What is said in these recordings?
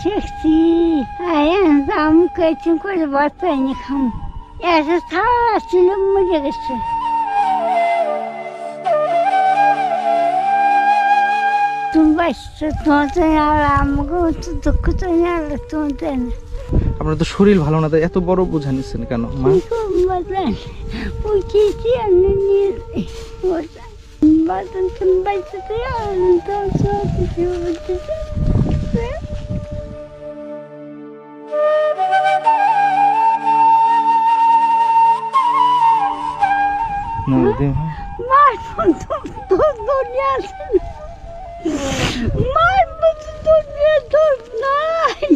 শিখছি দাম কেছি করে ভাত পাইনি খাম এসে ছাড়া ছিল মরে গেছে তুমি বাঁচছো তোমার তো আর আমাকে তো দুঃখ তো আল্লাহ তোমার দেয় না আপনার তো শরীর ভালো না, তাই এত বড় বোঝা নিচ্ছেন কেন মা? উঠেছি আমি নিয়ে বাদন তুমি বাঁচতে মার দুনিয়া আছে মার দুনিয়া দোষ নাই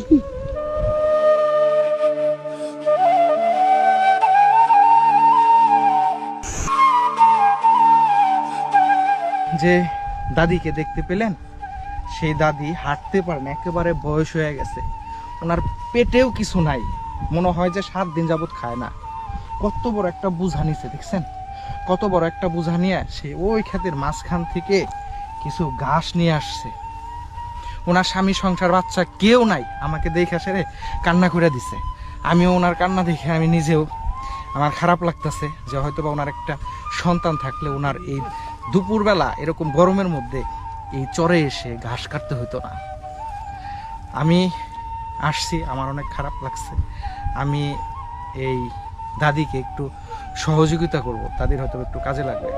যে দাদিকে দেখতে পেলেন, সেই দাদি হাঁটতে পারেন, একেবারে বয়স হয়ে গেছে, ওনার পেটেও কিছু নাই, মনে হয় যে 7 দিন যাবত খায় না। কত বড় একটা বোঝা নিছে দেখছেন, কত বড় একটা বোঝা নিয়ে সে ওই ক্ষেতের মাঝখান থেকে কিছু ঘাস নিয়ে আসছে। ওনার স্বামী সংসার বাচ্চা কেউ নাই, আমাকে দেখে সেরে কান্না করে দিছে। আমিও ওনার কান্না দেখে আমি নিজেও আমার খারাপ লাগতেছে যে হয়তো বা ওনার একটা সন্তান থাকলে ওনার এই দুপুরবেলা এরকম গরমের মধ্যে এই চরে এসে ঘাস কাটতে হতো না। আমি আসছি, আমার অনেক খারাপ লাগছে। আমি এই দাদিকে একটু সহযোগিতা করব, তাদের হয়তো একটু কাজে লাগবে।